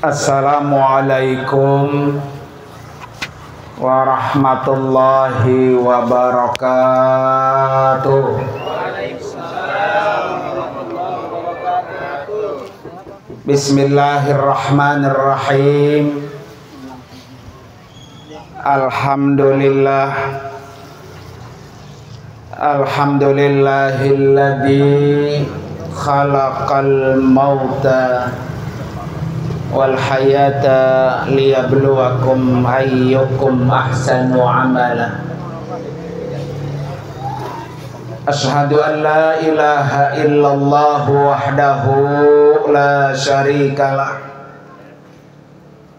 Assalamualaikum warahmatullahi wabarakatuh. Bismillahirrahmanirrahim. Alhamdulillahilladzi khalaqal mauta wal hayata liyabluwakum ayyukum ahsanu amala. Asyhadu an la ilaha illallah wahdahu la syarikalah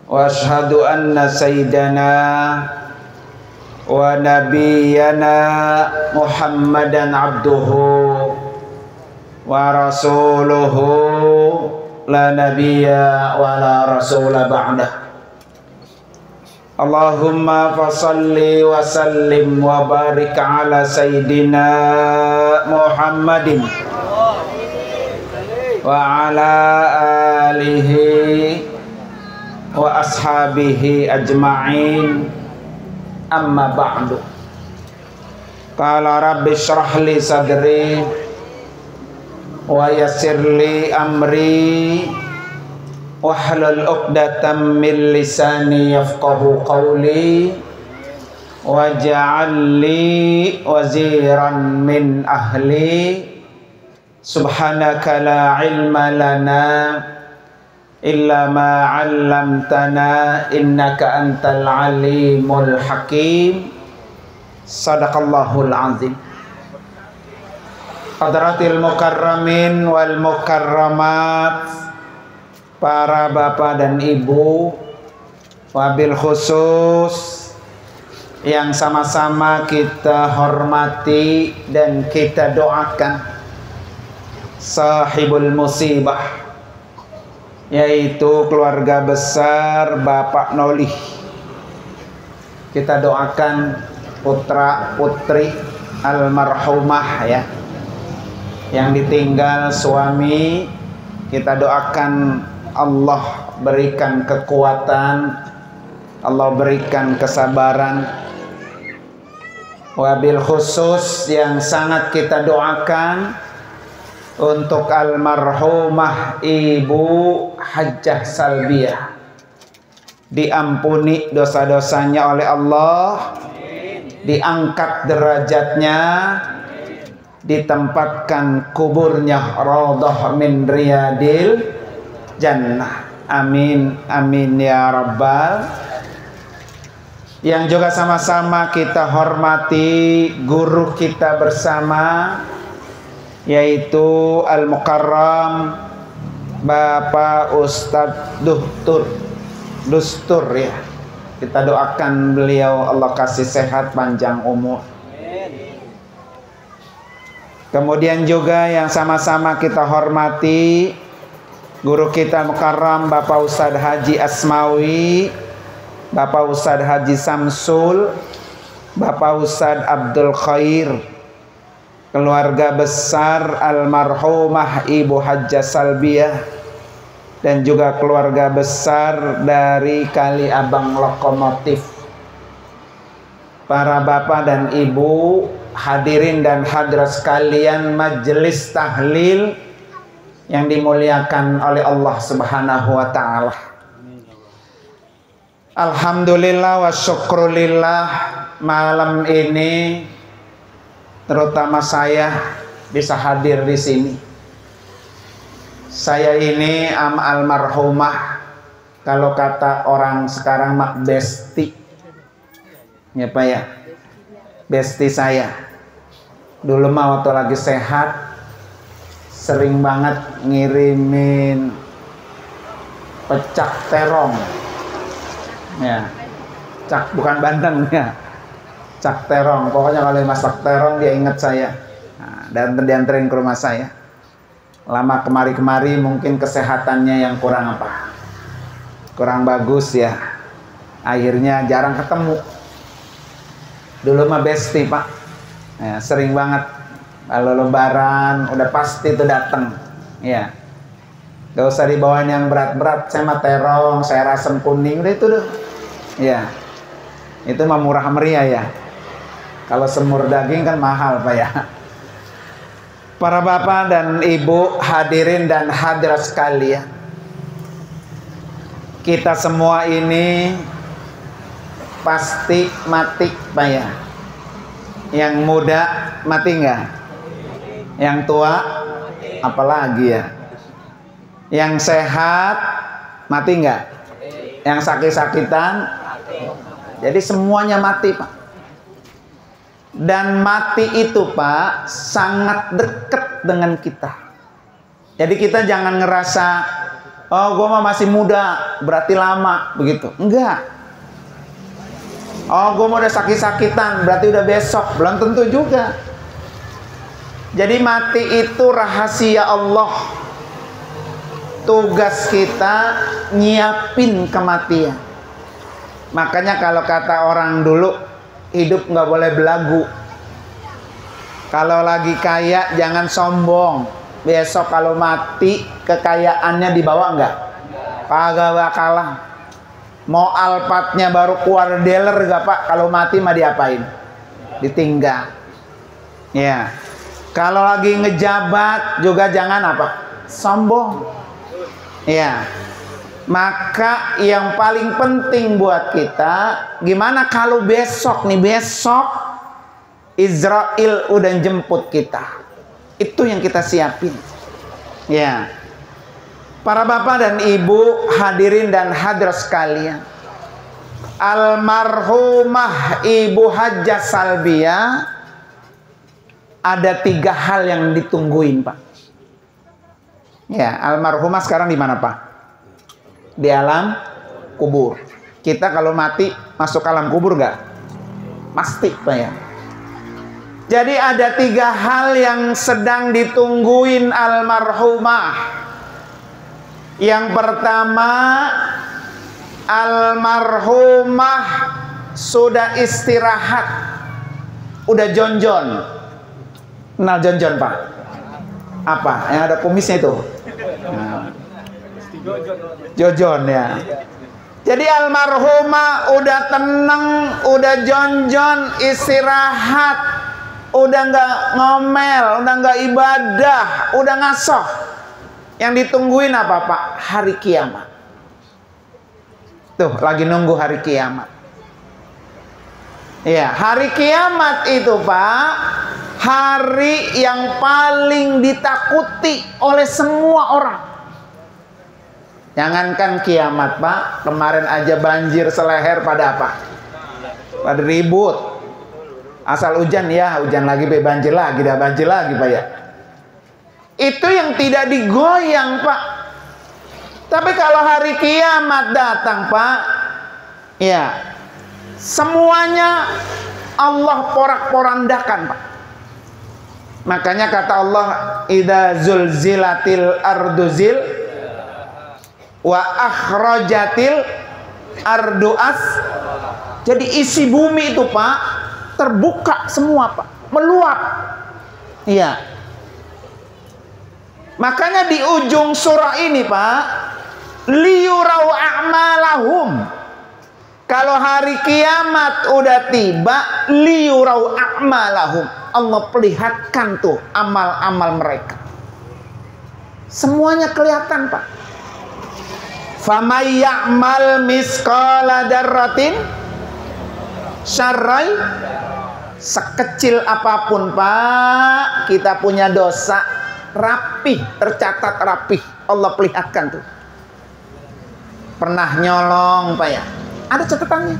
wa asyhadu anna sayyidana wa nabiyyana Muhammadan abduhu wa rasuluhu la nabiyya wa la rasula ba'dah. Allahumma fasalli wa sallim wa barik ala sayyidina Muhammadin wa ala alihi wa ashabihi ajma'in, amma ba'du. Qala rabbi shrah li sadri wa yassir li amri wahlul 'uqdatam min lisani yafqahu qawli waj'al li waziran min ahli. Subhanaka la ilma lana illa ma 'allamtana innaka antal alimul hakim. Sadaqallahul azim. Hadratil mukarramin wal mukarramat, para bapak dan ibu, wabil khusus yang sama-sama kita hormati dan kita doakan sahibul musibah, yaitu keluarga besar Bapak Nolih. Kita doakan putra putri almarhumah ya, yang ditinggal suami. Kita doakan Allah berikan kekuatan, Allah berikan kesabaran. Wabil khusus yang sangat kita doakan untuk almarhumah Ibu Hajjah Salbiah, diampuni dosa-dosanya oleh Allah, diangkat derajatnya, ditempatkan kuburnya raudhah min riyadil jannah. Amin amin ya rabbal. Yang juga sama-sama kita hormati guru kita bersama, yaitu Al-Mukarram Bapak Ustadz Dustur ya. Kita doakan beliau Allah kasih sehat panjang umur. Kemudian juga yang sama-sama kita hormati guru kita Mukarram Bapak Ustadz Haji Asmawi, Bapak Ustadz Haji Samsul, Bapak Ustadz Abdul Khair, keluarga besar almarhumah Ibu Hajjah Salbiah, dan juga keluarga besar dari Kali Abang Lokomotif. Para bapak dan ibu, hadirin dan hadirat sekalian majelis tahlil yang dimuliakan oleh Allah Subhanahu wa taala. Alhamdulillah wa syukrulillah, malam ini terutama saya bisa hadir di sini. Saya ini almarhumah, kalau kata orang sekarang mak besti. Ya Pak ya, besti saya. Dulu mah waktu lagi sehat sering banget ngirimin pecak terong. Ya. Cak bukan bandeng ya. Cak terong. Pokoknya kalau masak terong dia ingat saya. Nah, dan dianterin ke rumah saya. Lama kemari-kemari mungkin kesehatannya yang kurang bagus ya. Akhirnya jarang ketemu. Dulu mah besti Pak ya, sering banget kalau lebaran udah pasti itu datang ya. Gak usah dibawain yang berat-berat. Saya mah terong, saya asam kuning, udah itu dong. Ya, itu mah murah meriah ya. Kalau semur daging kan mahal Pak ya. Para bapak dan ibu, hadirin dan hadirat sekalian, kita semua ini pasti mati Pak ya. Yang muda mati nggak? Yang tua apalagi ya? Yang sehat mati nggak? Yang sakit-sakitan? Jadi semuanya mati Pak. Dan mati itu Pak sangat dekat dengan kita. Jadi kita jangan ngerasa, oh gue mah masih muda berarti lama begitu. Enggak. Oh gue mau udah sakit-sakitan berarti udah besok. Belum tentu juga. Jadi mati itu rahasia Allah. Tugas kita nyiapin kematian. Makanya kalau kata orang dulu, hidup nggak boleh belagu. Kalau lagi kaya jangan sombong. Besok kalau mati kekayaannya dibawa nggak? Kagak bakalan. Mau alpatnya baru keluar dealer gak Pak? Kalau mati mah diapain? Ditinggal. Ya. Kalau lagi ngejabat juga jangan apa? Sombong. Ya. Maka yang paling penting buat kita, gimana kalau besok nih, besok Israel udah jemput kita. Itu yang kita siapin. Ya. Para bapak dan ibu, hadirin dan hadirat sekalian, almarhumah Ibu Hajjah Salbiah ada 3 hal yang ditungguin Pak. Ya, almarhumah sekarang di mana Pak? Di alam kubur. Kita kalau mati masuk alam kubur nggak? Pasti Pak ya. Jadi ada 3 hal yang sedang ditungguin almarhumah. Yang pertama, almarhumah sudah istirahat, udah jonjon. Kenal jonjon Pak? Apa? Yang ada kumisnya itu? Nah. Jojon ya. Jadi almarhumah udah tenang, udah jonjon, istirahat, udah nggak ngomel, udah nggak ibadah, udah ngasoh. Yang ditungguin apa Pak? Hari kiamat. Tuh lagi nunggu hari kiamat. Ya, hari kiamat itu Pak, hari yang paling ditakuti oleh semua orang. Jangankan kiamat Pak, kemarin aja banjir seleher pada apa? Pada ribut. Asal hujan ya, hujan lagi banjir lagi, dah banjir lagi Pak ya. Itu yang tidak digoyang Pak. Tapi kalau hari kiamat datang Pak, ya semuanya Allah porak-porandakan Pak. Makanya kata Allah, idza zulzilatil ardu zil wa akhrajatil ardu as. Jadi isi bumi itu Pak terbuka semua Pak, meluap. Iya. Makanya di ujung surah ini Pak, liyurau a'malahum. Kalau hari kiamat udah tiba, liyurau a'malahum. Allah perlihatkan tuh amal-amal mereka. Semuanya kelihatan Pak. Famay ya'mal misqala darratin syarrai. Sekecil apapun Pak, kita punya dosa, rapih, tercatat rapih. Allah perlihatkan tuh. Pernah nyolong Pak ya? Ada catatannya.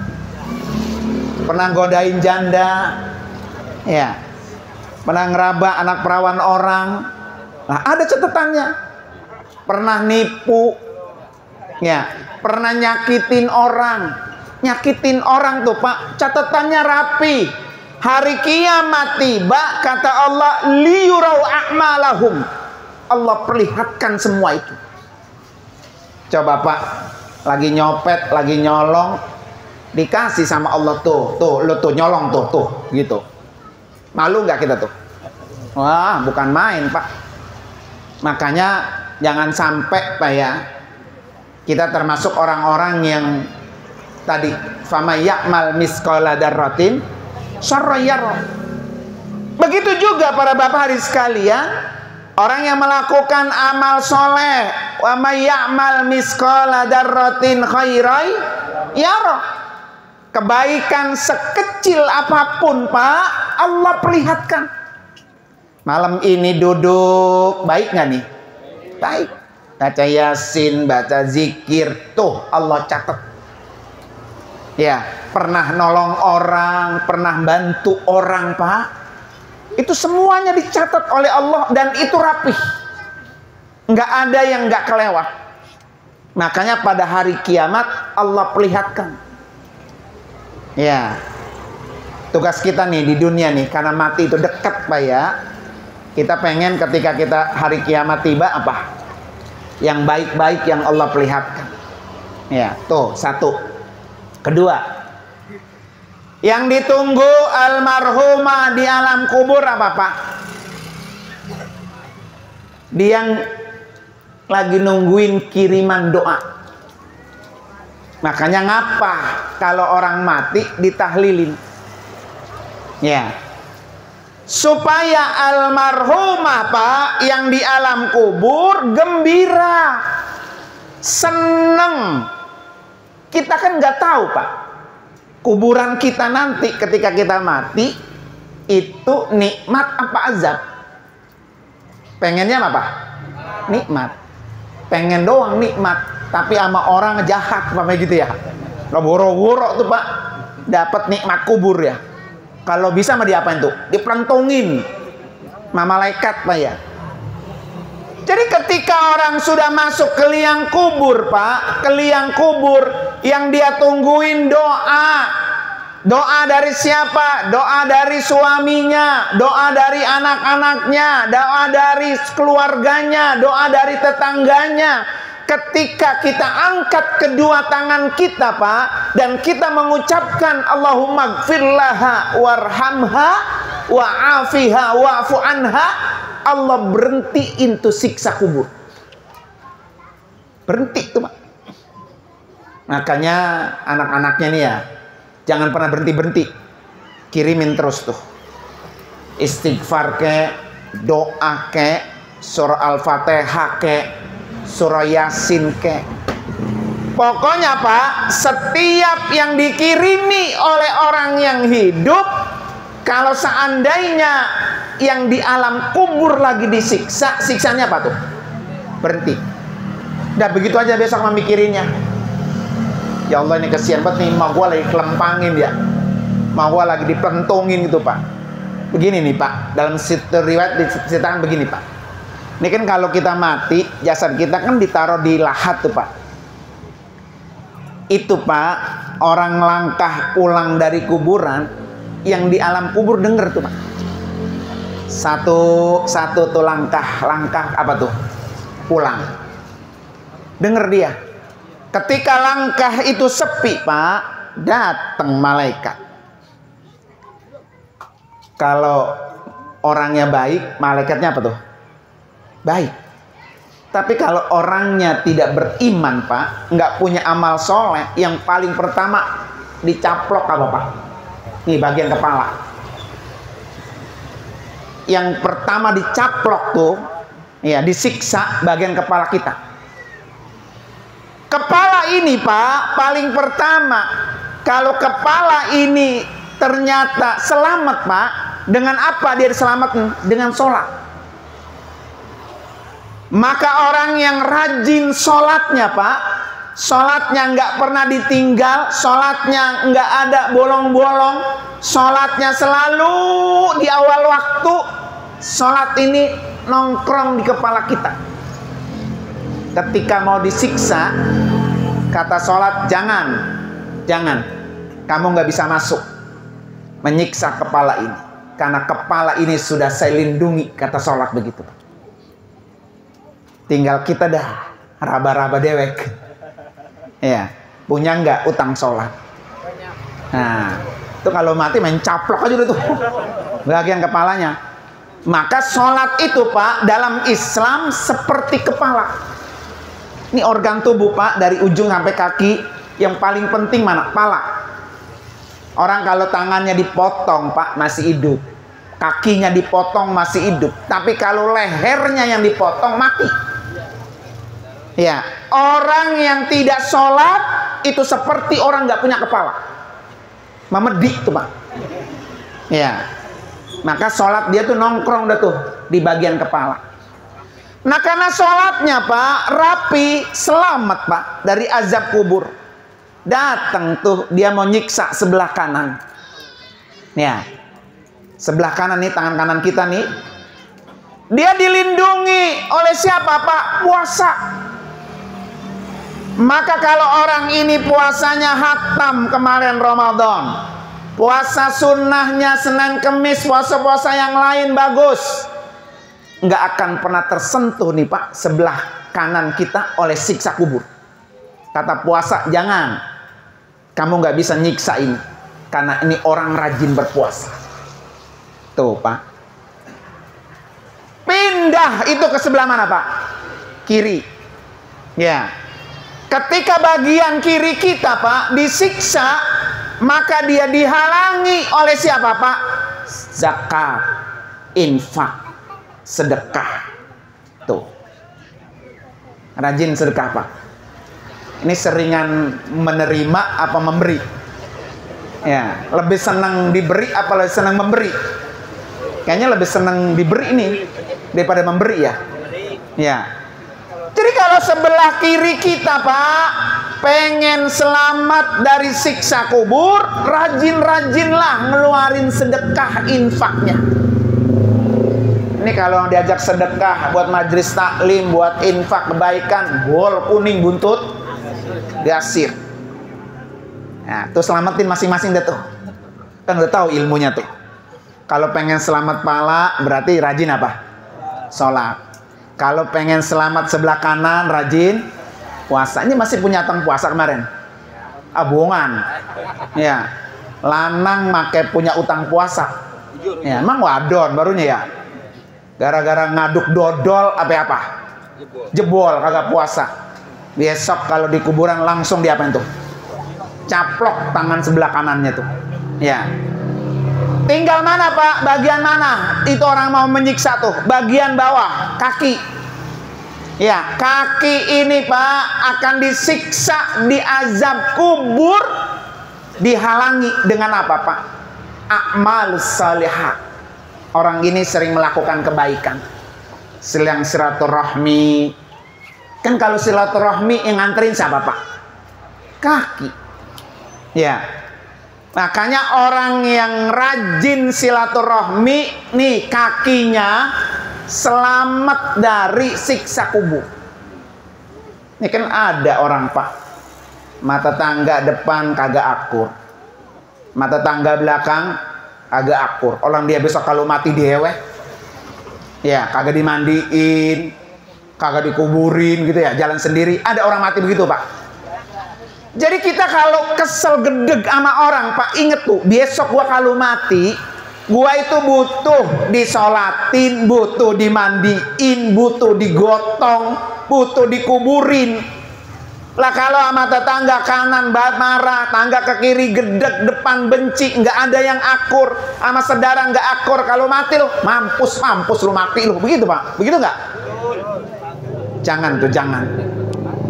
Pernah godain janda, ya. Pernah ngeraba anak perawan orang, nah ada catatannya. Pernah nipu, ya. Pernah nyakitin orang tuh Pak, catatannya rapi. Hari kiamat tiba, kata Allah, liyurau a'malahum. Allah perlihatkan semua itu. Coba Pak, lagi nyopet, lagi nyolong, dikasih sama Allah tuh, lu tuh nyolong tuh, gitu. Malu nggak kita tuh? Wah, bukan main Pak. Makanya jangan sampai Pak ya, kita termasuk orang-orang yang tadi fama ya'mal misqala dzarratin syarran yarah. Begitu juga para bapak hari sekalian, orang yang melakukan amal soleh, wa may ya'mal misqala dzarratin khairan yarah. Kebaikan sekecil apapun Pak, Allah perlihatkan. Malam ini duduk, baik nggak nih? Baik. Baca Yasin, baca zikir, tuh Allah catat. Ya, pernah nolong orang, pernah bantu orang Pak. Itu semuanya dicatat oleh Allah dan itu rapih. Nggak ada yang nggak kelewat. Makanya pada hari kiamat Allah perlihatkan. Ya, tugas kita nih di dunia nih, karena mati itu dekat Pak ya. Kita pengen ketika kita hari kiamat tiba apa? Yang baik-baik yang Allah perlihatkan. Ya, tuh satu. Kedua, yang ditunggu almarhumah di alam kubur apa Pak? Dia yang lagi nungguin kiriman doa. Makanya ngapa kalau orang mati ditahlilin? Ya, supaya almarhumah Pak yang di alam kubur gembira, seneng. Kita kan nggak tahu Pak, kuburan kita nanti ketika kita mati itu nikmat apa azab? Pengennya apa Pak? Nikmat. Pengen doang nikmat. Tapi sama orang jahat Pak gitu ya. Lo boro-boro tuh Pak dapat nikmat kubur ya. Kalau bisa mah diapain tuh? Diplantungin sama malaikat Pak ya. Jadi ketika orang sudah masuk ke liang kubur Pak, ke liang kubur yang dia tungguin doa. Doa dari siapa? Doa dari suaminya, doa dari anak-anaknya, doa dari keluarganya, doa dari tetangganya. Ketika kita angkat kedua tangan kita Pak, dan kita mengucapkan Allahumma gfirlaha warhamha wa'afiha wa'fu anha, Allah berhentiin tuh siksa kubur. Berhenti tuh Pak. Makanya anak-anaknya nih ya, jangan pernah berhenti-berhenti. Kirimin terus tuh istighfar ke, doa ke, surah Al-Fatihah ke, surah Yasin ke. Pokoknya Pak, setiap yang dikirimi oleh orang yang hidup, kalau seandainya yang di alam kubur lagi disiksa, siksanya apa tuh? Berhenti. Udah begitu aja besok memikirinnya. Ya Allah ini kesian banget nih, mau gua lagi kelempangin ya, mau gua lagi dipentungin gitu Pak. Begini nih Pak, dalam riwayat diceritakan begini Pak. Ini kan kalau kita mati, jasad kita kan ditaruh di lahat tuh Pak. Itu Pak, orang langkah pulang dari kuburan, yang di alam kubur denger tuh Pak. Satu tuh langkah apa tuh? Pulang. Denger dia. Ketika langkah itu sepi Pak, datang malaikat. Kalau orangnya baik, malaikatnya apa tuh? Baik. Tapi kalau orangnya tidak beriman Pak, nggak punya amal soleh, yang paling pertama dicaplok apa Pak? Nih bagian kepala. Yang pertama dicaplok tuh, ya disiksa bagian kepala kita. Kepala ini Pak, paling pertama, kalau kepala ini ternyata selamat Pak, dengan apa dia diselamatkan? Dengan sholat. Maka orang yang rajin sholatnya Pak, sholatnya nggak pernah ditinggal, sholatnya nggak ada bolong-bolong, sholatnya selalu di awal waktu, sholat ini nongkrong di kepala kita. Ketika mau disiksa, kata sholat, jangan, kamu nggak bisa masuk menyiksa kepala ini, karena kepala ini sudah saya lindungi, kata sholat begitu. Tinggal kita dah raba-raba dewek. Ya, punya nggak utang sholat? Nah, itu kalau mati main caplok aja tuh bagian kepalanya. Maka sholat itu Pak dalam Islam seperti kepala. Ini organ tubuh Pak, dari ujung sampai kaki. Yang paling penting mana? Kepala. Orang kalau tangannya dipotong Pak masih hidup, kakinya dipotong masih hidup, tapi kalau lehernya yang dipotong mati. Ya, orang yang tidak sholat itu seperti orang nggak punya kepala, memedik tuh Pak. Ya, maka sholat dia tuh nongkrong dah tuh di bagian kepala. Nah karena sholatnya Pak rapi, selamat Pak dari azab kubur. Datang tuh dia mau nyiksa sebelah kanan. Ya, sebelah kanan nih, tangan kanan kita nih. Dia dilindungi oleh siapa Pak? Puasa. Maka kalau orang ini puasanya hatam kemarin Ramadan, puasa sunnahnya Senin Kemis, puasa-puasa yang lain bagus, nggak akan pernah tersentuh nih Pak sebelah kanan kita oleh siksa kubur. Kata puasa, jangan, kamu nggak bisa nyiksa ini, karena ini orang rajin berpuasa. Tuh Pak, pindah itu ke sebelah mana Pak? Kiri. Ya, ketika bagian kiri kita Pak disiksa, maka dia dihalangi oleh siapa Pak? Zakat, infak, sedekah. Tuh, rajin sedekah Pak. Ini seringan menerima apa memberi? Ya, lebih senang diberi apa lebih senang memberi? Kayaknya lebih senang diberi ini daripada memberi ya. Ya. Jadi kalau sebelah kiri kita Pak pengen selamat dari siksa kubur, rajin-rajinlah ngeluarin sedekah infaknya. Ini kalau diajak sedekah buat majelis taklim, buat infak kebaikan, bol kuning buntut diasir. Nah, tuh selamatin masing-masing deh tuh. Kan udah tahu ilmunya tuh. Kalau pengen selamat pala berarti rajin apa? Sholat. Kalau pengen selamat sebelah kanan rajin puasa. Ini masih punya utang puasa kemarin? Abungan. Ya. Lanang make punya utang puasa. Ya, emang wadon barunya ya. Gara-gara ngaduk dodol apa? Jebol kagak puasa. Besok kalau di kuburan langsung diapain tuh? Caplok tangan sebelah kanannya tuh. Ya. Tinggal mana Pak? Bagian mana? Itu orang mau menyiksa tuh. Bagian bawah, kaki. Ya, kaki ini Pak akan disiksa, diazab kubur, dihalangi dengan apa Pak? A'mal salihah. Orang ini sering melakukan kebaikan. Silang silaturahmi. Kan kalau silaturahmi yang nganterin siapa Pak? Kaki. Ya. Makanya orang yang rajin silaturahmi nih kakinya selamat dari siksa kubur. Ini kan ada orang Pak, mata tangga depan kagak akur, mata tangga belakang kagak akur. Orang dia besok kalau mati dewe, ya kagak dimandiin, kagak dikuburin gitu ya, jalan sendiri. Ada orang mati begitu Pak. Jadi kita kalau kesel gedeg sama orang Pak, inget tuh besok gua kalau mati, gua itu butuh disolatin, butuh dimandiin, butuh digotong, butuh dikuburin. Lah kalau sama tetangga kanan marah, tangga ke kiri gedeg, depan benci, nggak ada yang akur, sama saudara nggak akur, kalau mati lo mampus lu mati lu, begitu Pak, begitu nggak? Jangan tuh, jangan,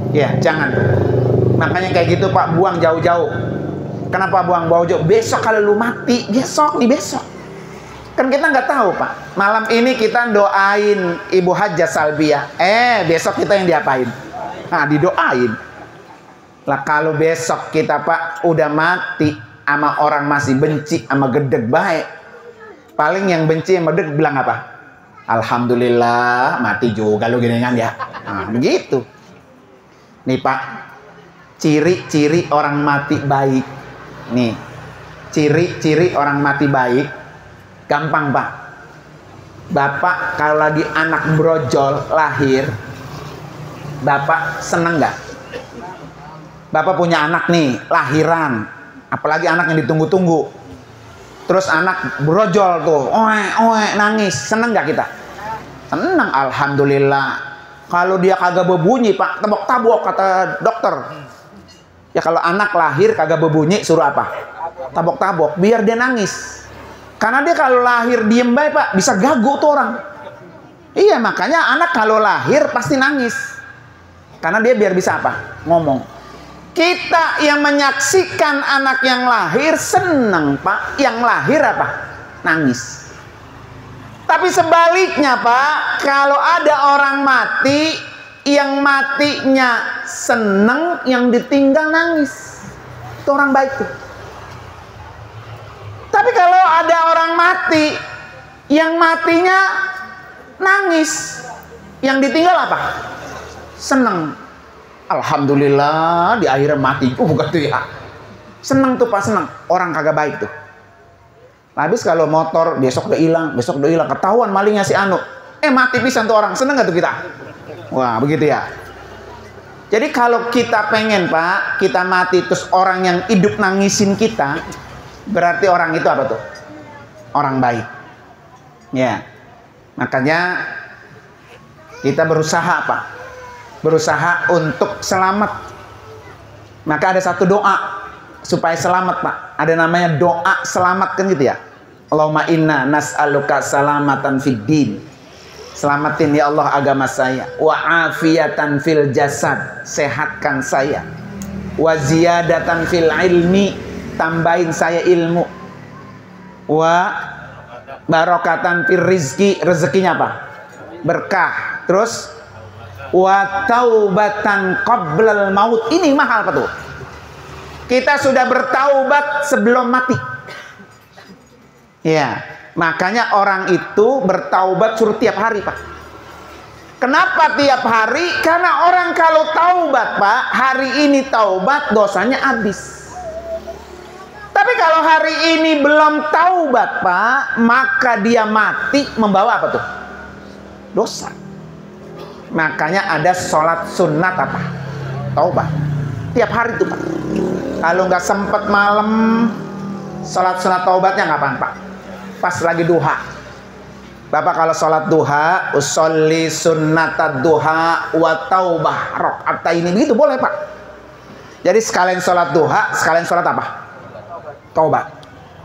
ya jangan. Makanya kayak gitu Pak, buang jauh-jauh. Kenapa buang jauh-jauh? Besok kalau lu mati, besok nih besok. Kan kita nggak tahu Pak. Malam ini kita doain Ibu Hajjah Salbiah. Besok kita yang diapain? Nah, didoain. Lah kalau besok kita Pak udah mati sama orang masih benci sama gedeg baik, paling yang benci sama gedeg bilang apa? Alhamdulillah mati juga lu gini kan ya. Nah, begitu. Nih Pak, ciri-ciri orang mati baik. Nih, ciri-ciri orang mati baik gampang Pak. Bapak kalau lagi anak brojol lahir, Bapak seneng nggak? Bapak punya anak nih lahiran, apalagi anak yang ditunggu-tunggu. Terus anak brojol tuh, oe, nangis. Seneng nggak kita? Seneng, alhamdulillah. Kalau dia kagak berbunyi, Pak, tebok-tabok kata dokter. Ya kalau anak lahir kagak berbunyi, suruh apa? Tabok-tabok, biar dia nangis. Karena dia kalau lahir diem baik, Pak, bisa gagu tuh orang. Iya, makanya anak kalau lahir pasti nangis. Karena dia biar bisa apa? Ngomong. Kita yang menyaksikan anak yang lahir senang, Pak. Yang lahir apa? Nangis. Tapi sebaliknya, Pak, kalau ada orang mati, yang matinya senang, yang ditinggal nangis. Itu orang baik tuh. Tapi kalau ada orang mati, yang matinya nangis, yang ditinggal apa? Senang. Alhamdulillah di akhirnya mati. Gitu ya. Seneng tuh, Pak, seneng. Orang kagak baik tuh. Habis kalau motor besok udah hilang, ketahuan malingnya si anu. Mati pisan tuh orang. Seneng gak tuh kita? Wah, begitu ya. Jadi kalau kita pengen, Pak, kita mati terus orang yang hidup nangisin kita, berarti orang itu apa tuh? Orang baik. Ya. Makanya kita berusaha, Pak. Berusaha untuk selamat. Maka ada satu doa supaya selamat, Pak. Ada namanya doa selamat, kan gitu ya. Allahumma inna nas'aluka salamatan fid din. Selamatin ya Allah agama saya. Wa afiatan fil jasad. Sehatkan saya. Wa ziyadatan fil ilmi. Tambahin saya ilmu. Wa barokatan fil rizki. Rezekinya apa? Berkah. Terus wa taubatan qablal maut. Ini mahal, Pak tuh. Kita sudah bertaubat sebelum mati. Ya, makanya orang itu bertaubat suruh tiap hari, Pak. Kenapa tiap hari? Karena orang kalau taubat, Pak, hari ini taubat, dosanya habis. Tapi kalau hari ini belum taubat, Pak, maka dia mati membawa apa tuh? Dosa. Makanya ada sholat sunat apa? Taubat. Tiap hari tuh, Pak. Kalau nggak sempet malam, sholat sunat taubatnya ngapain, Pak? Pas lagi duha. Bapak kalau sholat duha, usolli sunnatad duha wa taubah rok'ataini, begitu boleh, Pak. Jadi sekalian sholat duha, sekalian sholat apa? Taubat.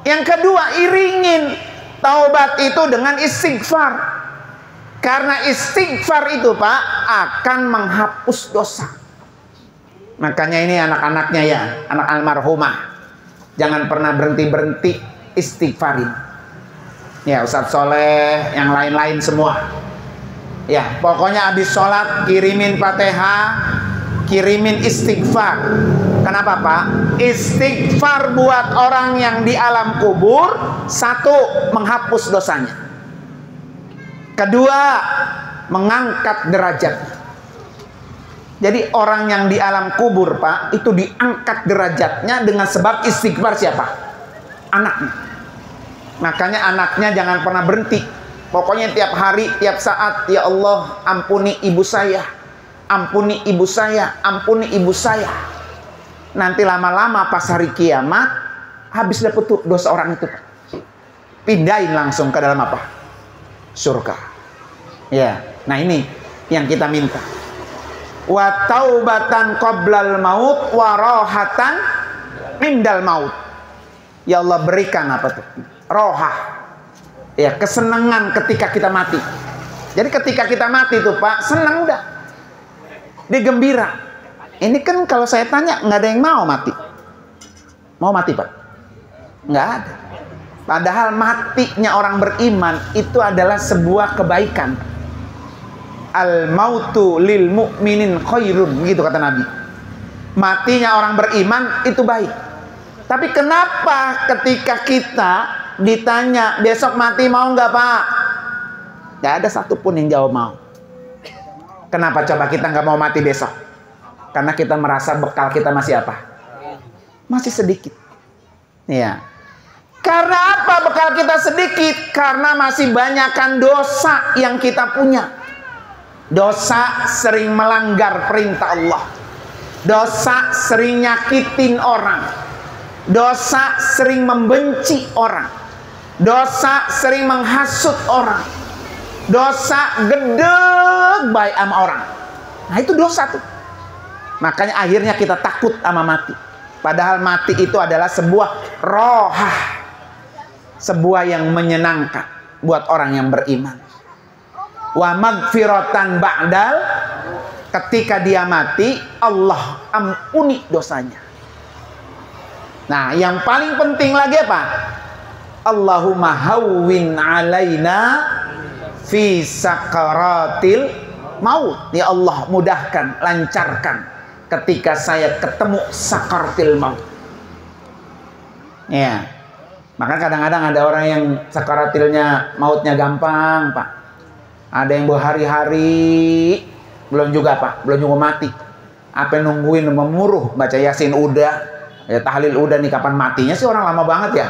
Yang kedua, iringin taubat itu dengan istighfar. Karena istighfar itu, Pak, akan menghapus dosa. Makanya ini anak-anaknya ya, anak almarhumah, jangan pernah berhenti-berhenti istighfarin. Ya, Ustadz Soleh, yang lain-lain semua. Ya, pokoknya habis sholat kirimin Fatihah, kirimin istighfar. Kenapa, Pak? Istighfar buat orang yang di alam kubur, satu, menghapus dosanya. Kedua, mengangkat derajat. Jadi orang yang di alam kubur, Pak, itu diangkat derajatnya dengan sebab istighfar siapa? Anaknya. Makanya anaknya jangan pernah berhenti. Pokoknya tiap hari, tiap saat, ya Allah, ampuni ibu saya. Ampuni ibu saya, ampuni ibu saya. Nanti lama-lama pas hari kiamat, habis dapet tuh dosa orang itu, Pak. Pindahin langsung ke dalam apa? Surga. Ya, nah ini yang kita minta. Wa taubatan qoblal maut wa rohatan mindal maut. Ya Allah, berikan apa tuh? Rohah. Ya, kesenangan ketika kita mati. Jadi ketika kita mati tuh, Pak, senang udah. Dia gembira. Ini kan kalau saya tanya nggak ada yang mau mati. Mau mati, Pak? Nggak ada. Padahal matinya orang beriman itu adalah sebuah kebaikan. Al mautu lil mu'minin khairun, begitu kata Nabi. Matinya orang beriman itu baik. Tapi kenapa ketika kita ditanya besok mati mau nggak, Pak? Nggak ada satupun yang jawab mau. Kenapa coba kita nggak mau mati besok? Karena kita merasa bekal kita masih apa? Masih sedikit. Ya. Karena apa bekal kita sedikit? Karena masih banyakkan dosa yang kita punya. Dosa sering melanggar perintah Allah. Dosa sering nyakitin orang. Dosa sering membenci orang. dosa sering menghasut orang, dosa gedeg baik sama orang. Nah itu dosa tuh. Makanya akhirnya kita takut sama mati. Padahal mati itu adalah sebuah rohah, sebuah yang menyenangkan buat orang yang beriman. Wa magfiratan ba'dal, ketika dia mati Allah ampuni dosanya. Nah yang paling penting lagi apa? Allahumma hawwin alaina fi sakaratil maut. Ya Allah mudahkan, lancarkan ketika saya ketemu sakaratil maut. Ya. Maka kadang-kadang ada orang yang sakaratilnya mautnya gampang, Pak. Ada yang berhari-hari belum juga, Pak, belum juga mati. Apa nungguin memuruh baca Yasin udah, ya tahlil udah, nih kapan matinya sih orang lama banget ya.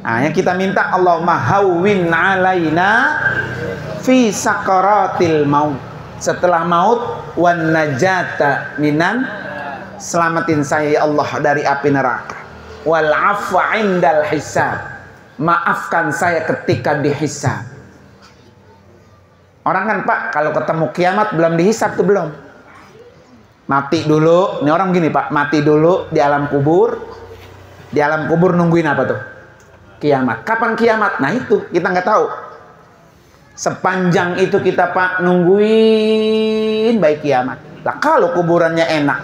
Nah, yang kita minta Allahumma hawwin alaina fi sakaratil maut. Setelah maut wan najata minan, selamatin saya ya Allah dari api neraka. Wal afwa indal hisab, maafkan saya ketika dihisab. Orang kan Pak kalau ketemu kiamat belum dihisab tuh, belum. Mati dulu, ini orang gini Pak, mati dulu di alam kubur. Di alam kubur nungguin apa tuh? Kiamat. Kapan kiamat? Nah itu kita nggak tahu. Sepanjang itu kita Pak nungguin baik kiamat. Lah kalau kuburannya enak,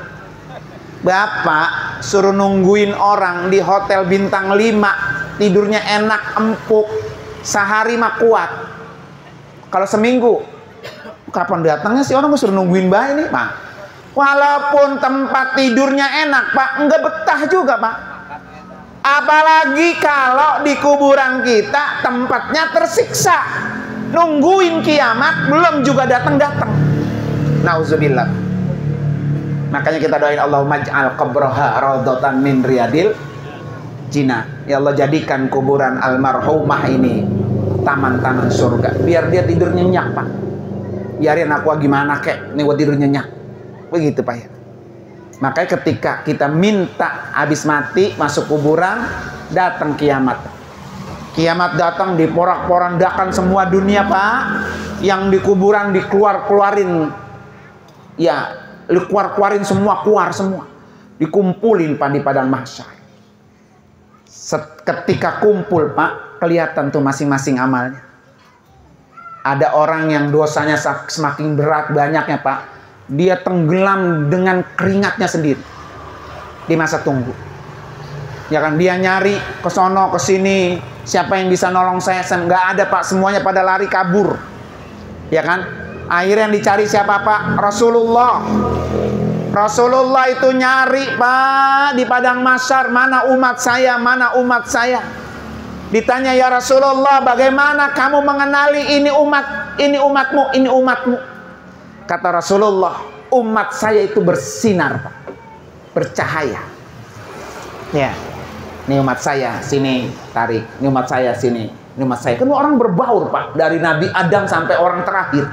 Bapak suruh nungguin orang di hotel bintang 5, tidurnya enak, empuk, sehari mah kuat. Kalau seminggu, kapan datangnya sih orang suruh nungguin baik ini Pak. Walaupun tempat tidurnya enak Pak, enggak betah juga Pak. Apalagi kalau di kuburan kita tempatnya tersiksa, nungguin kiamat belum juga datang-datang. Nauzubillah. Makanya kita doain Allahumma ij'al qabraha raudhatan min riyadil jinnah. Ya Allah jadikan kuburan almarhumah ini taman-taman surga. Biar dia tidur nyenyak Pak. Biarin aku gimana kek, nih gua tidur nyenyak. Begitu Pak ya. Makanya ketika kita minta habis mati masuk kuburan, datang kiamat. Kiamat datang, diporak-porandakan semua dunia Pak. Yang di kuburan dikeluarin, ya dikeluarin semua, keluar semua, dikumpulin Pak di padang mahsyar. Ketika kumpul Pak, kelihatan tuh masing-masing amalnya. Ada orang yang dosanya semakin berat banyaknya Pak, dia tenggelam dengan keringatnya sendiri di masa tunggu. Ya kan, dia nyari ke sono ke sini, siapa yang bisa nolong saya? Nggak ada Pak, semuanya pada lari kabur. Ya kan? Akhirnya yang dicari siapa Pak? Rasulullah. Rasulullah itu nyari Pak di padang mahsyar, mana umat saya, mana umat saya. Ditanya, ya Rasulullah, bagaimana kamu mengenali ini umat, ini umatmu, ini umatmu? Kata Rasulullah, umat saya itu bersinar Pak, bercahaya. Ya, ini umat saya, sini tarik, ini umat saya, sini, ini umat saya. Kan orang berbaur Pak, dari Nabi Adam sampai orang terakhir.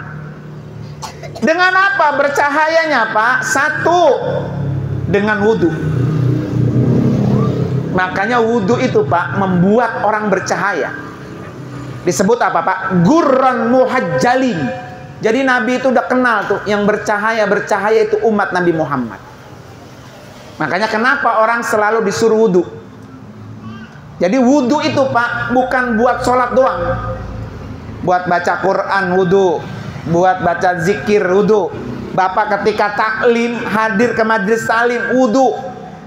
Dengan apa bercahayanya Pak? Satu, dengan wudhu. Makanya wudhu itu Pak membuat orang bercahaya. Disebut apa Pak? Gurran muhajjalin. Jadi Nabi itu udah kenal tuh, yang bercahaya itu umat Nabi Muhammad. Makanya kenapa orang selalu disuruh wudhu. Jadi wudhu itu Pak bukan buat sholat doang, buat baca Quran wudhu, buat baca zikir wudhu. Bapak ketika taklim hadir ke majelis taklim wudhu.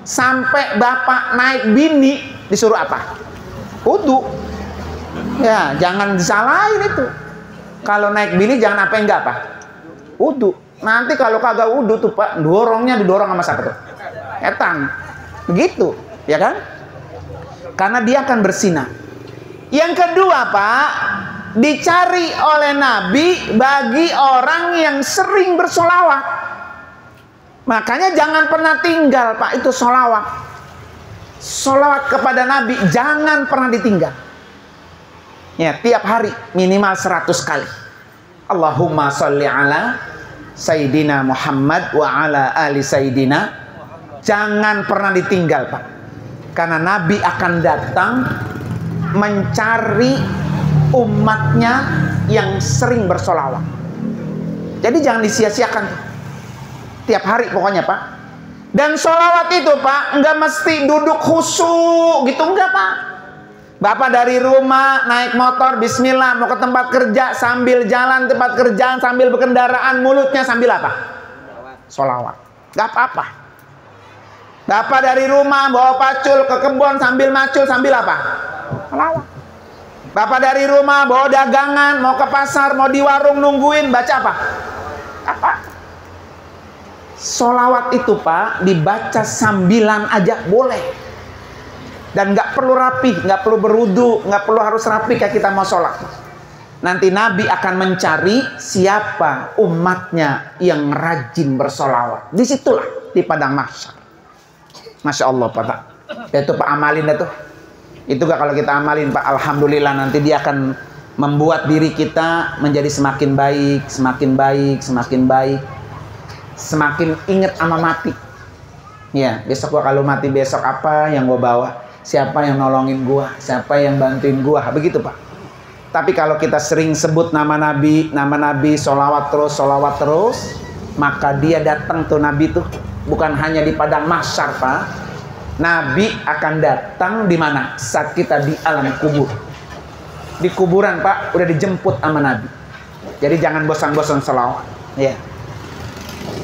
Sampai Bapak naik bini disuruh apa? Wudhu. Ya jangan disalahin itu. Kalau naik bini jangan apa enggak Pak? Wudhu. Nanti kalau kagak wudhu tuh Pak, dorongnya didorong sama siapa tuh? Etan. Begitu, ya kan? Karena dia akan bersinar. Yang kedua Pak, dicari oleh Nabi bagi orang yang sering bersolawat. Makanya jangan pernah tinggal Pak itu solawat. Solawat kepada Nabi jangan pernah ditinggal. Ya, tiap hari minimal 100 kali. Allahumma sholli ala Sayyidina Muhammad wa ala ali Sayyidina. Jangan pernah ditinggal Pak. Karena Nabi akan datang mencari umatnya yang sering bersolawat. Jadi jangan disia-siakan tiap hari pokoknya Pak. Dan solawat itu Pak nggak mesti duduk khusyuk gitu, enggak Pak. Bapak dari rumah naik motor bismillah mau ke tempat kerja, sambil jalan tempat kerjaan, sambil berkendaraan mulutnya sambil apa? Solawat. Gak apa-apa. Bapak dari rumah bawa pacul ke kebun sambil macul sambil apa? Solawat. Bapak dari rumah bawa dagangan mau ke pasar, mau di warung nungguin baca apa? Apa? Solawat itu Pak dibaca sambilan aja boleh. Dan nggak perlu rapi, nggak perlu berwudu, nggak perlu harus rapi kayak kita mau sholat. Nanti Nabi akan mencari siapa umatnya yang rajin bersolawat. Disitulah di padang mahsyar. Masya Allah Pak. Itu Pak amalin itu. Itu gak kalau kita amalin Pak, alhamdulillah nanti dia akan membuat diri kita menjadi semakin baik, semakin baik, semakin baik, semakin inget sama mati. Ya, besok gua kalau mati besok apa yang gua bawa? Siapa yang nolongin gua, siapa yang bantuin gua, begitu Pak. Tapi kalau kita sering sebut nama Nabi, solawat terus, maka dia datang tuh Nabi tuh bukan hanya di padang mahsyar Pak. Nabi akan datang di mana? Saat kita di alam kubur. Di kuburan Pak, udah dijemput sama Nabi. Jadi jangan bosan-bosan selawat. Ya.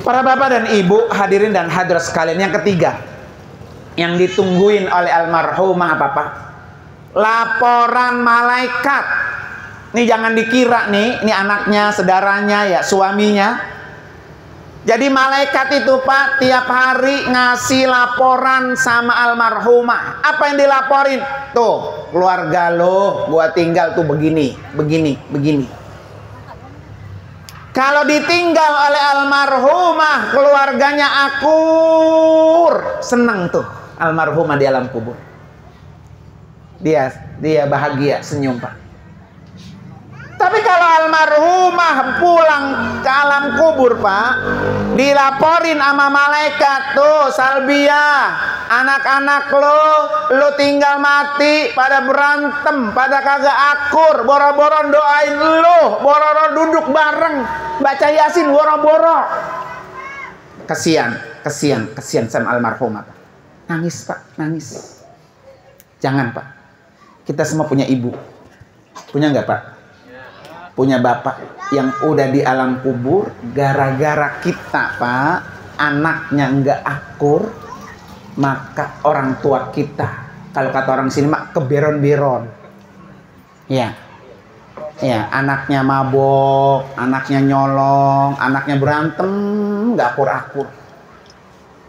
Para bapak dan ibu, hadirin dan hadirat sekalian, yang ketiga yang ditungguin oleh almarhumah apa Pak? Laporan malaikat. Ini jangan dikira nih, ini anaknya, saudaranya, ya suaminya. Jadi malaikat itu Pak tiap hari ngasih laporan sama almarhumah. Apa yang dilaporin? Tuh, keluarga lo gua tinggal tuh begini, begini, begini. Kalau ditinggal oleh almarhumah, keluarganya akur, senang tuh almarhumah di alam kubur. Dia bahagia, senyum Pak. Tapi kalau almarhumah pulang ke alam kubur Pak, dilaporin sama malaikat, tuh Salbia, anak-anak lo tinggal mati, pada berantem, pada kagak akur, boro-boro doain lo, boro-boro duduk bareng, baca Yasin boro-boro. Kasihan sama almarhumah Pak. Nangis Pak, nangis. Jangan Pak. Kita semua punya ibu. Punya nggak Pak? Punya bapak yang udah di alam kubur gara-gara kita Pak, anaknya nggak akur, maka orang tua kita, kalau kata orang sini mak, keberon-beron. Ya, anaknya mabok, anaknya nyolong, anaknya berantem, nggak akur-akur.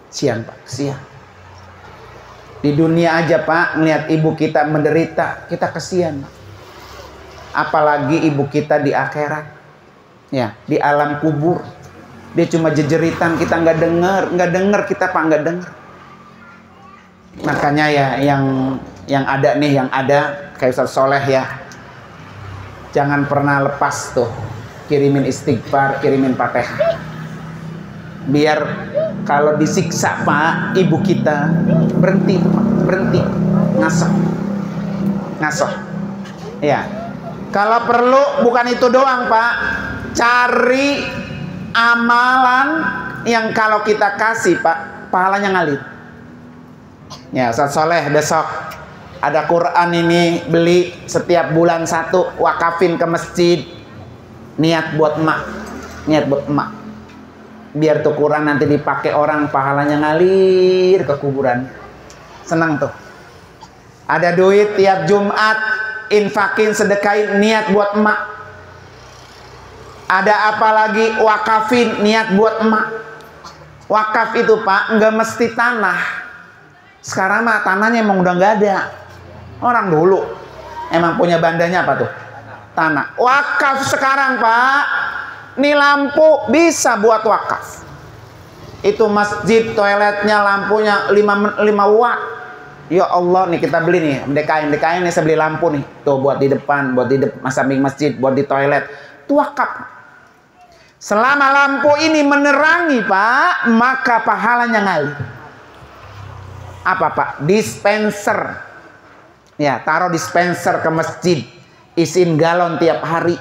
Sian Pak, sian. Di dunia aja Pak, ngeliat ibu kita menderita, kita kesian Pak. Apalagi ibu kita di akhirat, ya di alam kubur, dia cuma jejeritan, kita nggak denger kita Pak, nggak denger. Makanya ya yang ada kayak Ustaz Soleh ya, jangan pernah lepas tuh kirimin istighfar, kirimin Fatihah, biar kalau disiksa Pak ibu kita berhenti ngasoh ya. Kalau perlu bukan itu doang Pak, cari amalan yang kalau kita kasih Pak, pahalanya ngalir. Ya Ustaz Soleh besok ada Quran ini, beli setiap bulan 1, wakafin ke masjid, niat buat emak. Biar tuh Quran nanti dipakai orang, pahalanya ngalir ke kuburan. Senang tuh. Ada duit tiap Jumat, infakin, sedekain, niat buat emak. Ada apa lagi? Wakafin, niat buat emak. Wakaf itu Pak nggak mesti tanah. Sekarang mah tanahnya emang udah nggak ada. Orang dulu emang punya bandanya apa tuh? Tanah. Wakaf sekarang Pak, nih lampu bisa buat wakaf. Itu masjid toiletnya lampunya 5 watt. Ya Allah, nih kita beli nih DKM nih, saya beli lampu nih, tuh buat di depan, buat di samping masjid, buat di toilet, itu wakaf. Selama lampu ini menerangi Pak, maka pahalanya ngalir. Apa Pak? Dispenser Ya, taruh dispenser ke masjid. Isiin galon tiap hari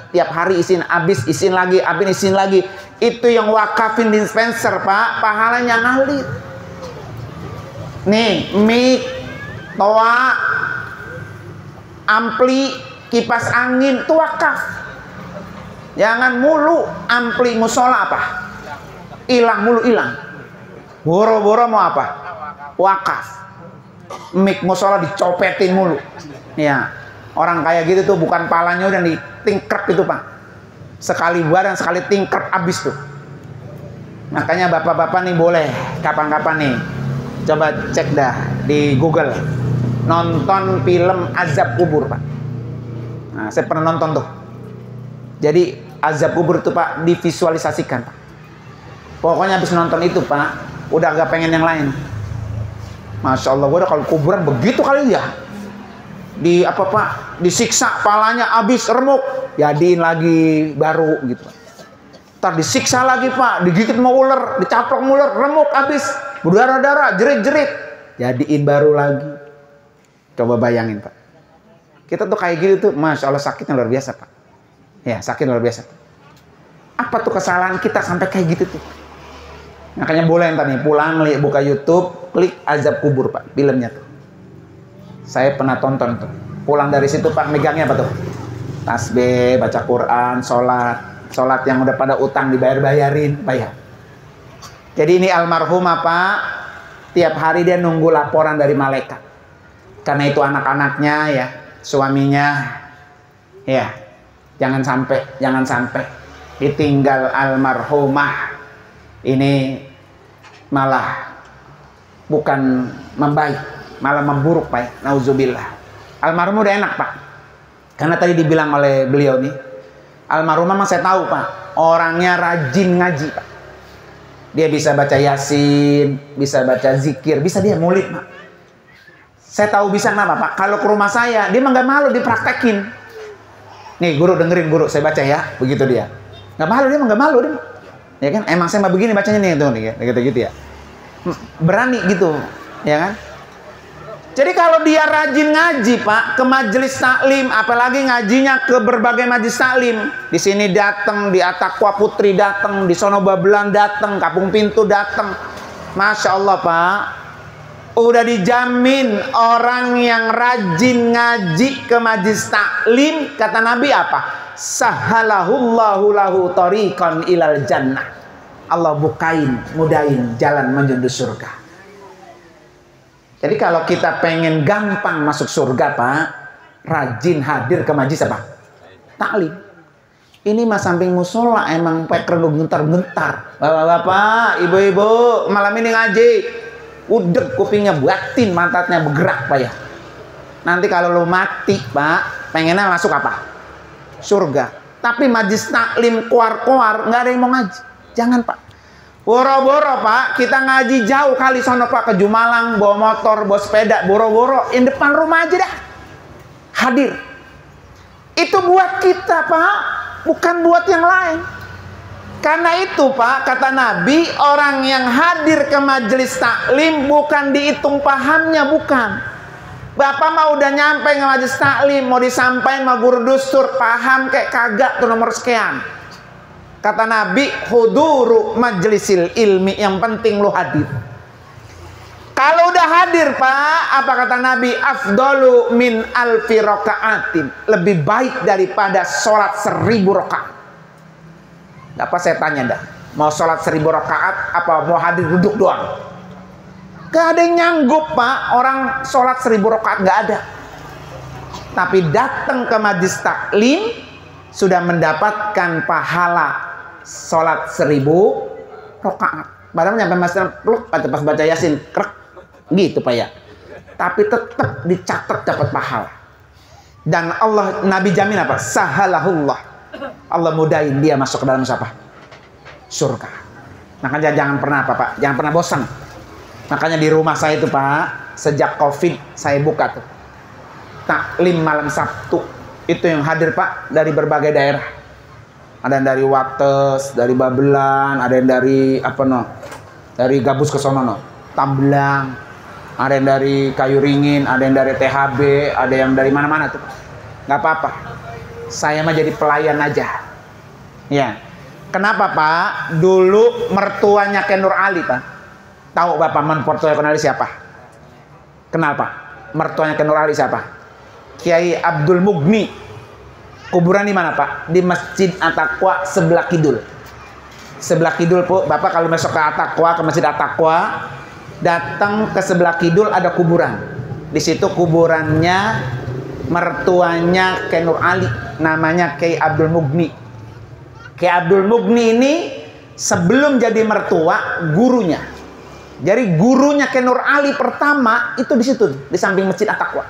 isiin habis, isiin lagi, habis isiin lagi. Itu yang wakafin dispenser, Pak, pahalanya ngalir. Nih, mic, toa, ampli, kipas angin itu wakaf. Jangan mulu ampli musola apa? Hilang mulu hilang. Boro-boro mau apa? Wakaf. Mic musola dicopetin mulu. Ya. Orang kayak gitu tuh bukan palanya udah ditingkrep itu, Pak. Sekali badan sekali tingkrep abis tuh. Makanya bapak-bapak nih boleh kapan-kapan nih coba cek dah di Google, nonton film Azab Kubur, Pak. Nah, saya pernah nonton tuh. Jadi Azab Kubur itu, Pak, divisualisasikan, Pak. Pokoknya habis nonton itu, Pak, udah gak pengen yang lain. Masya Allah, gue udah kalau kuburan begitu kali ya. Di apa, Pak, disiksa palanya habis remuk, jadiin lagi baru gitu. Ntar disiksa lagi, Pak, digigit mau ular, dicaplok ular, remuk habis, berdarah-darah, jerit-jerit, jadiin baru lagi. Coba bayangin, Pak, kita tuh kayak gitu tuh, Masya Allah, sakitnya luar biasa, Pak. Ya, sakit luar biasa. Apa tuh kesalahan kita sampai kayak gitu tuh? Makanya boleh ntar nih pulang buka YouTube, klik Azab Kubur, Pak, filmnya tuh. Saya pernah tonton tuh. Pulang dari situ, Pak, megangnya apa tuh? Tasbih, baca Quran, sholat yang udah pada utang dibayar-bayarin, bayar. Jadi ini almarhumah, Pak, tiap hari dia nunggu laporan dari malaikat. Karena itu anak-anaknya ya, suaminya, ya, jangan sampai ditinggal almarhumah. Ini malah bukan membaik, malah memburuk, Pak. Nauzubillah. Almarhum udah enak, Pak. Karena tadi dibilang oleh beliau nih, almarhum memang saya tahu, Pak, orangnya rajin ngaji, Pak. Dia bisa baca Yasin, bisa baca zikir, bisa dia maulid, Pak. Saya tahu bisa kenapa, Pak. Kalau ke rumah saya, dia mah nggak malu dipraktekin. Nih, guru dengerin, guru, saya baca ya, begitu dia. Nggak malu, dia mah nggak malu, dia. Ya kan? Emang saya mah begini bacanya nih, tuh, nih, gitu ya. Berani gitu, ya kan? Jadi kalau dia rajin ngaji, Pak, ke majelis taklim, apalagi ngajinya ke berbagai majelis taklim, di sini datang, di Atakwa Putri datang, di Sono Babelan datang, Kampung Pintu datang, Masya Allah, Pak, udah dijamin orang yang rajin ngaji ke majelis taklim, kata Nabi apa? Sahalahullahu lahu tariqan ilal jannah. Allah bukain, mudahin jalan menuju surga. Jadi kalau kita pengen gampang masuk surga, Pak, rajin hadir ke majelis apa? Taklim. Ini mas samping musola emang pek renduk gentar-gentar. Bapak-bapak, ibu-ibu, malam ini ngaji. Udek kupingnya buatin, mantatnya bergerak, Pak ya. Nanti kalau lo mati, Pak, pengennya masuk apa? Surga. Tapi majelis taklim koar-koar, nggak ada yang mau ngaji. Jangan, Pak. Boro-boro, Pak, kita ngaji jauh kali sono, Pak, ke Jumalang, bawa motor, bawa sepeda, boro-boro, in depan rumah aja dah. Hadir. Itu buat kita, Pak, bukan buat yang lain. Karena itu, Pak, kata Nabi, orang yang hadir ke majelis taklim bukan dihitung pahamnya, bukan. Bapak mau udah nyampe ke majelis taklim, mau disampaikan sama guru dustur, paham kayak kagak tuh nomor sekian. Kata Nabi, huduru majlisil ilmi, yang penting lu hadir. Kalau udah hadir, Pak, apa kata Nabi? Afdalu min alfi raka'atin, lebih baik daripada sholat 1000 rakaat. Apa saya tanya dah, mau sholat 1000 rakaat apa mau hadir duduk doang? Gak ada yang nyanggup, Pak, orang sholat 1000 rakaat gak ada. Tapi datang ke majelis taklim sudah mendapatkan pahala sholat 1000 rakaat. Padahal nyampe masjid peluk pas baca Yasin krek gitu, Pak ya. Tapi tetap dicatat dapat pahala. Dan Allah, Nabi jamin apa? Sahalahullah. Allah mudahin dia masuk ke dalam siapa? Surga. Makanya jangan pernah apa, Pak? Jangan pernah bosan. Makanya di rumah saya itu, Pak, sejak Covid saya buka tuh taklim malam Sabtu. Itu yang hadir, Pak, dari berbagai daerah. Ada yang dari Wates, dari Babelan, ada yang dari apa no, dari Gabus ke sono no, Tamblang. Ada yang dari Kayu Ringin, ada yang dari THB, ada yang dari mana-mana tuh. Nggak apa-apa. Saya mah jadi pelayan aja. Ya. Kenapa Pak? Dulu mertuanya Ken Nur Ali Pak. Tahu Bapak mertuanya Ken Nur Ali siapa? Kenal Pak? Mertuanya Ken Nur Ali siapa? Kiai Abdul Mugni. Kuburan di mana Pak? Di Masjid At-Taqwa sebelah kidul. Sebelah kidul Bapak kalau masuk ke At-Taqwa, ke Masjid At-Taqwa, datang ke sebelah kidul ada kuburan. Di situ kuburannya mertuanya Ken Nur Ali, namanya Kiai Abdul Mugni. Kiai Abdul Mugni ini sebelum jadi mertua gurunya. Jadi gurunya Ken Nur Ali pertama itu di situ, di samping Masjid At-Taqwa.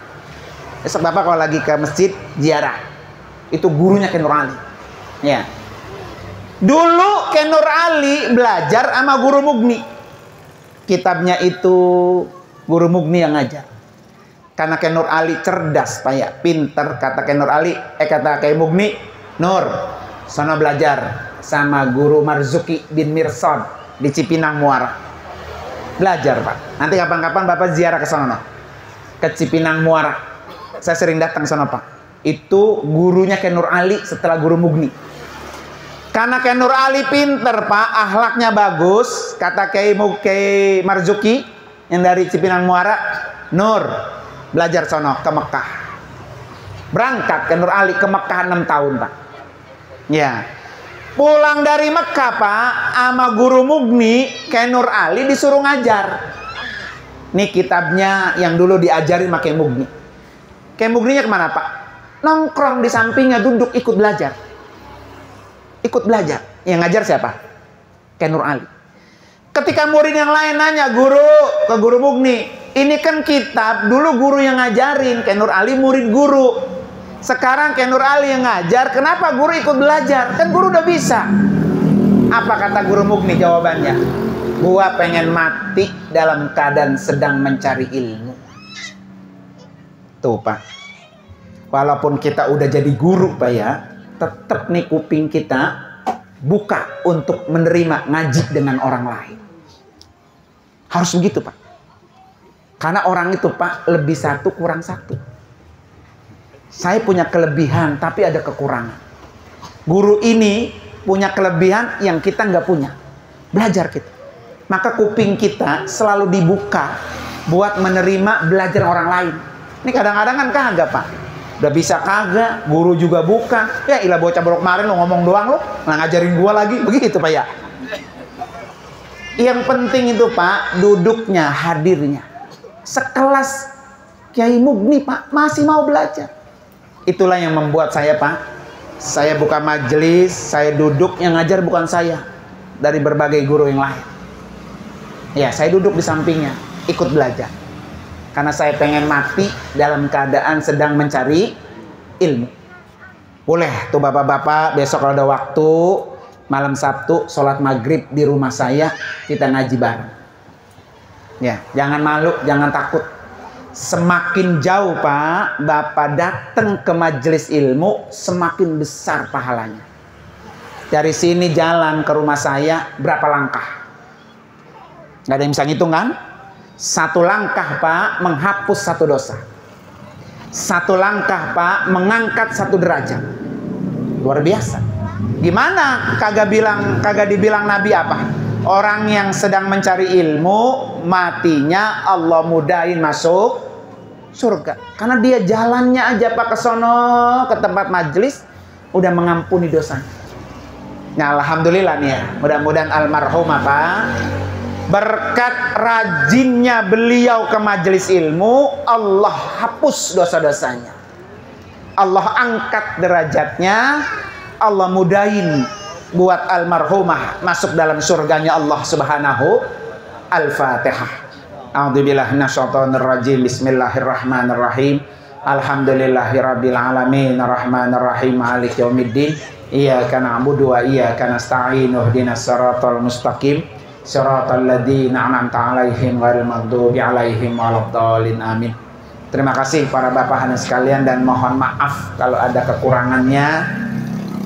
Besok Bapak kalau lagi ke masjid ziarah, itu gurunya Ken Nur Ali. Ya. Dulu Ken Nur Ali belajar sama guru Mugni. Kitabnya itu guru Mugni yang ngajar. Karena Ken Nur Ali cerdas, Pak ya, pinter. Kata Ken Nur Ali, kata Kiai Mugni, Nur, sono belajar sama guru Marzuki bin Mirsad di Cipinang Muara. Belajar Pak. Nanti kapan-kapan Bapak ziarah ke sana, ke Cipinang Muara. Saya sering datang sana Pak. Itu gurunya Ken Nur Ali setelah guru Mugni. Karena Ken Nur Ali pinter Pak, akhlaknya bagus. Kata Kiai Marzuki yang dari Cipinang Muara, Nur, belajar sono ke Mekah. Berangkat Ken Nur Ali ke Mekah 6 tahun Pak. Ya. Pulang dari Mekah Pak, sama guru Mugni, Ken Nur Ali disuruh ngajar. Nih kitabnya yang dulu diajarin sama Kiai Mugni. Kiai Mugninya kemana Pak? Nongkrong di sampingnya, duduk ikut belajar. Ikut belajar. Yang ngajar siapa? Ken Nur Ali. Ketika murid yang lain nanya ke guru Mugni, ini kan kitab dulu guru yang ngajarin, Ken Nur Ali murid guru. Sekarang Ken Nur Ali yang ngajar, kenapa guru ikut belajar? Kan guru udah bisa. Apa kata guru Mugni jawabannya? Gua pengen mati dalam keadaan sedang mencari ilmu. Tuh Pak. Walaupun kita udah jadi guru Pak ya, tetap nih kuping kita buka untuk menerima ngaji dengan orang lain. Harus begitu Pak. Karena orang itu Pak lebih satu kurang satu. Saya punya kelebihan tapi ada kekurangan. Guru ini punya kelebihan yang kita nggak punya. Belajar kita. Maka kuping kita selalu dibuka buat menerima belajar orang lain. Ini kadang-kadang kan kagak Pak. Udah bisa kagak, guru juga bukan. Ya ilah bocah borok kemarin lo ngomong doang lo, ngajarin gua lagi. Begitu Pak ya. Yang penting itu Pak, duduknya, hadirnya. Sekelas Kiai Mugni Pak, masih mau belajar. Itulah yang membuat saya Pak, saya buka majelis, saya duduk, yang ngajar bukan saya, dari berbagai guru yang lain. Ya, saya duduk di sampingnya, ikut belajar. Karena saya pengen mati dalam keadaan sedang mencari ilmu. Boleh tuh bapak-bapak, besok kalau ada waktu, malam Sabtu, sholat maghrib di rumah saya, kita ngaji bareng. Ya, jangan malu, jangan takut. Semakin jauh Pak, Bapak datang ke majelis ilmu, semakin besar pahalanya. Dari sini jalan ke rumah saya, berapa langkah? Gak ada yang bisa ngitung kan? 1 langkah Pak, menghapus 1 dosa. 1 langkah Pak, mengangkat 1 derajat. Luar biasa. Gimana? Kagak dibilang Nabi apa? Orang yang sedang mencari ilmu, matinya Allah mudahin masuk surga. Karena dia jalannya aja Pak ke sono, ke tempat majelis, udah mengampuni dosanya. Nah alhamdulillah nih ya, mudah-mudahan almarhumah Pak, berkat rajinnya beliau ke majelis ilmu, Allah hapus dosa-dosanya, Allah angkat derajatnya, Allah mudahin buat almarhumah masuk dalam surganya Allah Subhanahu. Al-Fatihah. A'udzubillahi minasyaitonir rajim. Bismillahirrahmanirrahim. Alhamdulillahirabbil alamin arrahmanir rahim maliki yaumiddin. Iyyaka na'budu wa iyyaka nasta'in. Ihdinas siratal mustaqim. Siratal ladzina an'amta 'alaihim ghairil maghdubi 'alaihim waladdallin. Amin. Terima kasih para bapak dan sekalian, dan mohon maaf kalau ada kekurangannya.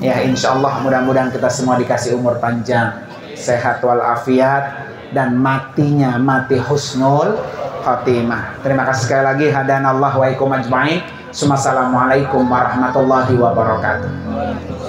Ya insya Allah mudah-mudahan kita semua dikasih umur panjang, sehat walafiat, dan matinya mati husnul khotimah. Terima kasih sekali lagi. Hadanallahu wa ikum ajmain. Assalamualaikum warahmatullahi wabarakatuh.